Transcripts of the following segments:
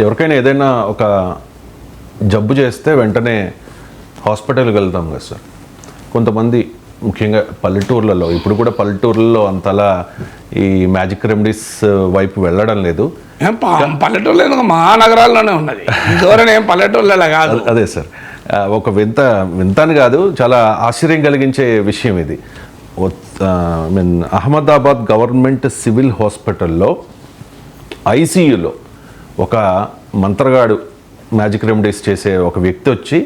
ఎవరికైనా ఏదైనా ఒక జబ్బు చేస్తే వెంటనే హాస్పిటల్కి వెళ్తాం కదా సార్. కొంతమంది ముఖ్యంగా పల్లెటూర్లలో, ఇప్పుడు కూడా పల్లెటూర్లలో అంతలా ఈ మ్యాజిక్ రెమెడీస్ వైపు వెళ్ళడం లేదు. పల్లెటూరులో మహానగరాల్లోనే ఉన్నది, ధోరణి ఏం పల్లెటూర్లలో కాదు. అదే సార్, ఒక వింతని కాదు, చాలా ఆశ్చర్యం కలిగించే విషయం ఇది. అహ్మదాబాద్ గవర్నమెంట్ సివిల్ హాస్పిటల్లో ఐసీయూలో ఒక మంత్రగాడు మ్యాజిక్ రెమెడీస్ చేసే ఒక వ్యక్తి వచ్చి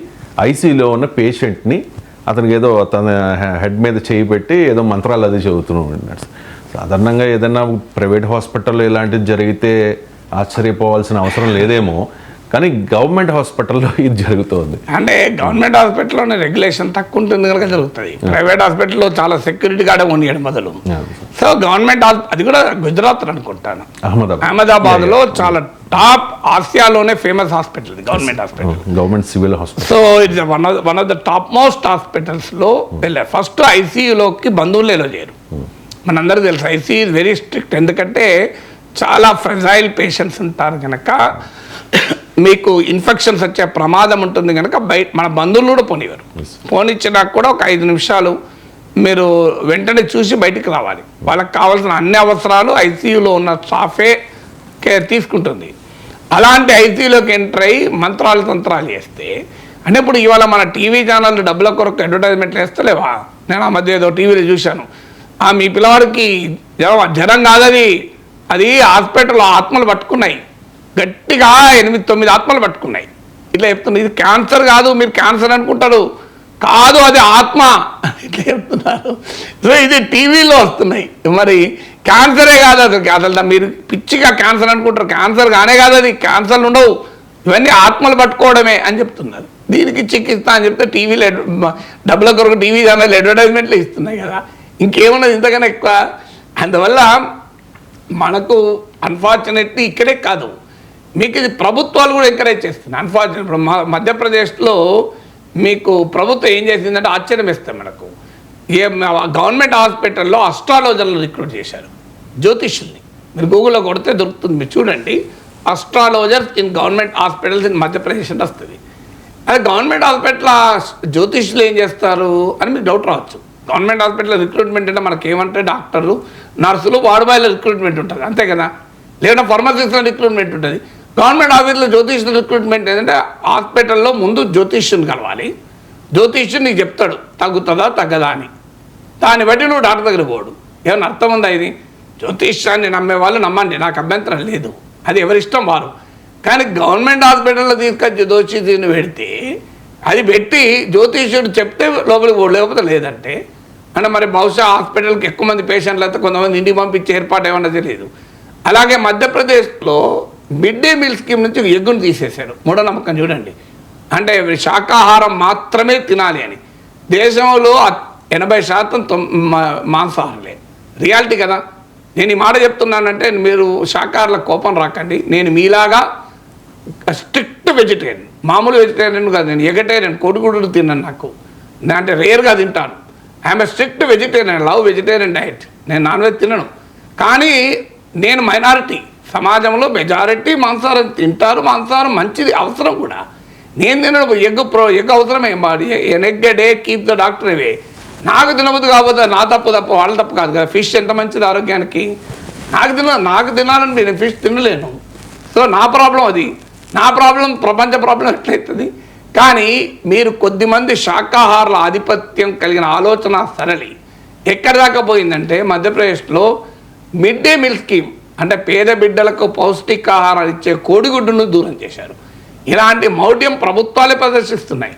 ఐసీయూలో ఉన్న పేషెంట్ని అతనికి ఏదో తన హెడ్ మీద చేయి పెట్టి ఏదో మంత్రాలు అది చదువుతున్నాడు. సాధారణంగా ఏదైనా ప్రైవేట్ హాస్పిటల్లో ఇలాంటిది జరిగితే ఆశ్చర్యపోవాల్సిన అవసరం లేదేమో, కానీ గవర్నమెంట్ హాస్పిటల్లో ఇది జరుగుతుంది. అంటే గవర్నమెంట్ హాస్పిటల్లోనే రెగ్యులేషన్ తక్కువ ఉంటుంది కనుక జరుగుతుంది. ప్రైవేట్ హాస్పిటల్లో చాలా సెక్యూరిటీ గార్డ్ ఉండేది మొదలు. సో గవర్నమెంట్ అది కూడా గుజరాత్ అనుకుంటాను, అహ్మదాబాద్లో చాలా టాప్ ఆసియాలోనే famous hospital government hospital, government civil hospital. So it's one of the top most హాస్పిటల్స్లో వెళ్ళారు. ఫస్ట్ ఐసీయూలోకి బంధువులు ఎలా చేయరు, మనందరికీ తెలుసు ఐసీయూ ఇస్ వెరీ స్ట్రిక్ట్. ఎందుకంటే చాలా ఫ్రెజైల్ పేషెంట్స్ ఉంటారు కనుక మీకు ఇన్ఫెక్షన్స్ వచ్చే ప్రమాదం ఉంటుంది కనుక మన బంధువులు కూడా పోనివారు. పోనిచ్చినా కూడా ఒక 5 నిమిషాలు మీరు వెంటనే చూసి బయటికి రావాలి. వాళ్ళకి కావాల్సిన అన్ని అవసరాలు ఐసీయూలో ఉన్న స్టాఫే కేర్ తీసుకుంటుంది. అలాంటి ఐసీయూలోకి ఎంటర్ అయ్యి మంత్రాలు తంత్రాలు చేస్తే, అంటే ఇప్పుడు ఇవాళ మన టీవీ ఛానల్ డబ్బుల కొరకు అడ్వర్టైజ్మెంట్లు వేస్తలేవా? నేను ఆ మధ్య ఏదో టీవీలో చూశాను, మీ పిల్లవాడికి జ్వరం కాదని అది హాస్పిటల్లో ఆత్మలు పట్టుకున్నాయి, గట్టిగా 8-9 ఆత్మలు పట్టుకున్నాయి. ఇట్లా చెప్తున్నారు, ఇది క్యాన్సర్ కాదు, మీరు క్యాన్సర్ అనుకుంటారు, కాదు అది ఆత్మ, ఇట్లా చెప్తున్నారు. సో ఇది టీవీలో వస్తున్నాయి. మరి క్యాన్సరే కాదు అది, అసలు మీరు పిచ్చిగా క్యాన్సర్ అనుకుంటారు, క్యాన్సర్ కానే కాదు అది, క్యాన్సర్లు ఉండవు, ఇవన్నీ ఆత్మలు పట్టుకోవడమే అని చెప్తున్నారు. దీనికి చికిత్స అని చెప్తే టీవీలో డబ్బుల కొరకు టీవీ ఛానల్ అడ్వర్టైజ్మెంట్లు ఇస్తున్నాయి కదా, ఇంకేమున్నది ఇంతకన్నా ఎక్కువ. అందువల్ల మనకు అన్ఫార్చునేట్లీ ఇక్కడే కాదు, మీకు ఇది ప్రభుత్వాలు కూడా ఎంకరేజ్ చేస్తున్నాయి. అన్ఫార్చునేట్ ఇప్పుడు మధ్యప్రదేశ్లో మీకు ప్రభుత్వం ఏం చేసిందంటే ఆశ్చర్యం ఇస్తాం మనకు. గవర్నమెంట్ హాస్పిటల్లో అస్ట్రాలజర్లు రిక్రూట్ చేశారు, జ్యోతిష్యుల్ని. మీరు గూగుల్లో కొడితే దొరుకుతుంది, మీరు చూడండి, astrologers in government hospitals in Madhya Pradesh అని వస్తుంది. అదే గవర్నమెంట్ హాస్పిటల్ జ్యోతిష్యులు ఏం చేస్తారు అని మీకు డౌట్ రావచ్చు. గవర్నమెంట్ హాస్పిటల్ రిక్రూట్మెంట్ అంటే మనకి ఏమంటే డాక్టర్లు, నర్సులు, వార్డ్ బాయ్ల రిక్రూట్మెంట్ ఉంటుంది అంతే కదా, లేదా ఫార్మసిస్ట్లో రిక్రూట్మెంట్ ఉంటుంది. గవర్నమెంట్ ఆఫీస్లో జ్యోతిష్యులు రిక్రూట్మెంట్ ఏంటంటే హాస్పిటల్లో ముందు జ్యోతిష్యుని కలవాలి, జ్యోతిష్యుని నీకు చెప్తాడు తగ్గుతుందా తగ్గదా అని, దాన్ని బట్టి నువ్వు డాక్టర్ దగ్గర పోడు. ఏమన్నా అర్థం ఉందా? ఇది జ్యోతిష్యాన్ని నమ్మే వాళ్ళు నమ్మండి, నాకు అభ్యంతరం లేదు, అది ఎవరిష్టం వారు. కానీ గవర్నమెంట్ హాస్పిటల్లో తీసుకొచ్చి జ్యోతిష్యుని పెడితే, అది పెట్టి జ్యోతిష్యుడు చెప్తే లోపలికి పోడు, లేకపోతే లేదంటే అంటే మరి బహుశా హాస్పిటల్కి ఎక్కువ మంది పేషెంట్లు అయితే కొంతమంది ఇంటికి పంపించే ఏర్పాటు ఏమన్నా తెలియదు. అలాగే మధ్యప్రదేశ్లో మిడ్ డే మీల్ స్కీమ్ నుంచి ఎగ్గును తీసేశారు. మూఢనమ్మకం చూడండి, అంటే శాకాహారం మాత్రమే తినాలి అని. దేశంలో 80% మాంసాహారలే, రియాలిటీ కదా. నేను ఈ మాట చెప్తున్నానంటే మీరు శాకాహారుల కోపం రాకండి, నేను మీలాగా స్ట్రిక్ట్ వెజిటేరియన్, మామూలు వెజిటేరియన్ కాదు, నేను ఎగటేరియన్, కోడిగుడ్డు తిన్నాను, నాకు అంటే రేర్గా తింటాను. I'm strict vegetarian, love vegetarian diet, నేను నాన్ వెజ్ తినను. కానీ నేను మైనారిటీ, సమాజంలో మెజారిటీ మాంసాహారం తింటారు, మాంసాహారం మంచిది, అవసరం కూడా. నేను తినడం ఎగ్ అవసరమే, an egg day keep the doctor away. నాకు తినబుద్ది కాకపోతే నా తప్పు వాళ్ళ తప్పు కాదు కదా. ఫిష్ ఎంత మంచిది ఆరోగ్యానికి, నాకు తినాలని నేను ఫిష్ తినలేను. సో నా ప్రాబ్లం అది, నా ప్రాబ్లం ప్రపంచ ప్రాబ్లం ఎట్లయితుంది. కానీ మీరు కొద్దిమంది శాకాహారుల ఆధిపత్యం కలిగిన ఆలోచన సరళి ఎక్కడి దాకా పోయిందంటే మధ్యప్రదేశ్లో మిడ్ డే మీల్ స్కీమ్ అంటే పేద బిడ్డలకు పౌష్టికాహారం ఇచ్చే కోడిగుడ్డును దూరం చేశారు. ఇలాంటి మౌఢ్యం ప్రభుత్వాలే ప్రదర్శిస్తున్నాయి.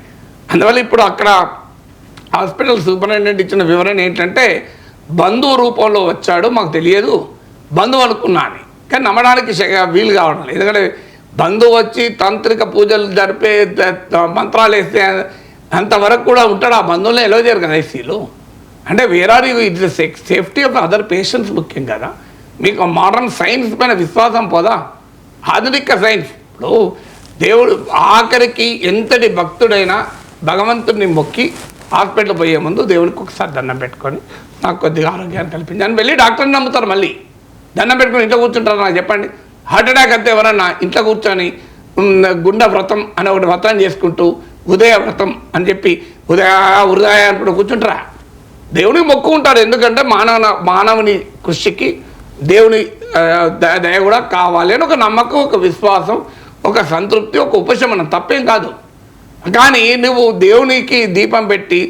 అందువల్ల ఇప్పుడు అక్కడ హాస్పిటల్ సూపరింటెండెంట్ ఇచ్చిన వివరణ ఏంటంటే, బంధువు రూపంలో వచ్చాడు, మాకు తెలియదు, బంధువు అనుకున్నా అని. కానీ నమ్మడానికి వీలు కావడం లేదు. ఎందుకంటే బంధువు వచ్చి తాంత్రిక పూజలు జరిపే మంత్రాలు వేస్తే అంతవరకు కూడా ఉంటాడు, ఆ బంధువులనే ఎలా చేయరు కదా ఐసీలో. అంటే వేరే it's safety of other patients ముఖ్యం కదా. మీకు మోడర్న్ సైన్స్ పైన విశ్వాసం పోదా? ఆధునిక సైన్స్. ఇప్పుడు దేవుడు ఆఖరికి ఎంతటి భక్తుడైనా భగవంతుడిని మొక్కి హాస్పిటల్ పోయే ముందు దేవునికి ఒకసారి దండం పెట్టుకొని నాకు కొద్దిగా ఆరోగ్యాన్ని కల్పించాను వెళ్ళి డాక్టర్ని నమ్ముతారు. మళ్ళీ దండం పెట్టుకొని ఇంట్లో కూర్చుంటారు. నాకు చెప్పండి, హార్ట్ అటాక్ అంతే ఎవరన్నా ఇంట్లో కూర్చొని గుండ వ్రతం అని ఒకటి వ్రతం చేసుకుంటూ ఉదయ వ్రతం అని చెప్పి ఉదయ అనుకుంటూ కూర్చుంటారా? దేవునికి మొక్కుకుంటారు. ఎందుకంటే మానవుని కృషికి దేవుని దయ కూడా కావాలి అని ఒక నమ్మకం, ఒక విశ్వాసం, ఒక సంతృప్తి, ఒక ఉపశమనం, తప్పేం కాదు. కానీ నువ్వు దేవునికి దీపం పెట్టి,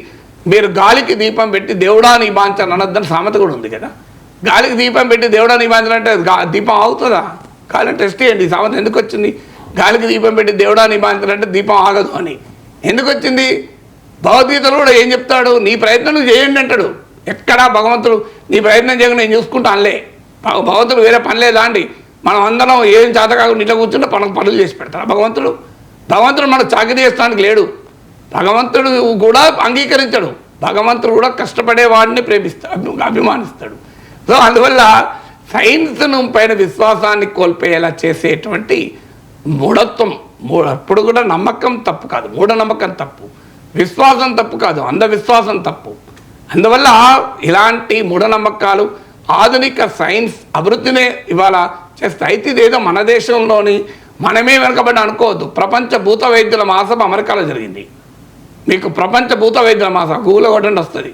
మీరు గాలికి దీపం పెట్టి దేవుడా నీ బాంచని అనొద్దని సామెత కూడా ఉంది కదా. గాలికి దీపం పెట్టి దేవుడా నీ బాంచని అంటే దీపం ఆగుతుందా? గాలి టెస్ట్ చేయండి. సామెత ఎందుకు వచ్చింది? గాలికి దీపం పెట్టి దేవుడా నీ బాంచని అంటే దీపం ఆగదు అని ఎందుకు వచ్చింది? భగవద్గీతలో కూడా ఏం చెప్తాడు? నీ ప్రయత్నం నువ్వు చేయండి అంటాడు. ఎక్కడా భగవంతుడు నీ ప్రయత్నం చేయకుండా నేను చూసుకుంటానులే, భగవంతుడు వేరే పని లేదా అండి? మనం అందరం ఏం చేత కాకుండా ఇంట్లో కూర్చుంటే పనులు చేసి పెడతారా భగవంతుడు? భగవంతుడు మనకు చాకరీ చేస్తానికి లేడు. భగవంతుడు కూడా అంగీకరించడు. భగవంతుడు కూడా కష్టపడే వాడిని ప్రేమిస్తాడు, అభిమానిస్తాడు. సో అందువల్ల సైన్స్ను పైన విశ్వాసాన్ని కోల్పోయేలా చేసేటువంటి మూఢత్వం, అప్పుడు కూడా నమ్మకం తప్పు కాదు, మూఢనమ్మకం తప్పు, విశ్వాసం తప్పు కాదు, అంధవిశ్వాసం తప్పు. అందువల్ల ఇలాంటి మూఢనమ్మకాలు ఆధునిక సైన్స్ అభివృద్ధినే ఇవాళ చేస్తాయి. అయితే ఇదేదో మన దేశంలోని మనమే వెనకబడి అనుకోవద్దు. ప్రపంచ భూత వైద్యుల మాసం అమెరికాలో జరిగింది. మీకు ప్రపంచ భూత వైద్యుల మాసం గూగుల్ కొట్టండి వస్తుంది.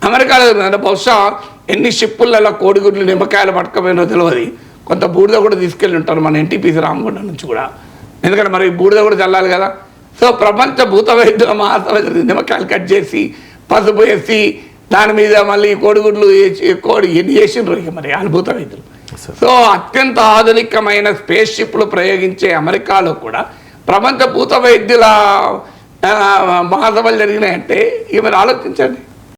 అమెరికాలో జరిగింది. బహుశా ఎన్ని షిప్పులలో కోడిగుడ్లు నిమ్మకాయలు పట్టుకపోయినో తెలియదు. కొంత బూడిద కూడా తీసుకెళ్ళి ఉంటారు మన ఎన్టీపీసీ రామగుండ నుంచి కూడా, ఎందుకంటే మరి బూడిద కూడా చల్లాలి కదా. సో ప్రపంచ భూత వైద్యుల మాసం జరిగింది. నిమ్మకాయలు కట్ చేసి పసుపు వేసి దాని మీద మళ్ళీ కోడిగుడ్లు కోడి ఎన్ని చేసిండ్రు ఇక మరి అద్భుత వైద్యులు. సో అత్యంత ఆధునికమైన స్పేస్ షిప్లు ప్రయోగించే అమెరికాలో కూడా ప్రపంచ భూత వైద్యుల మహాసభలు జరిగినాయంటే ఇక మీరు ఆలోచించండి.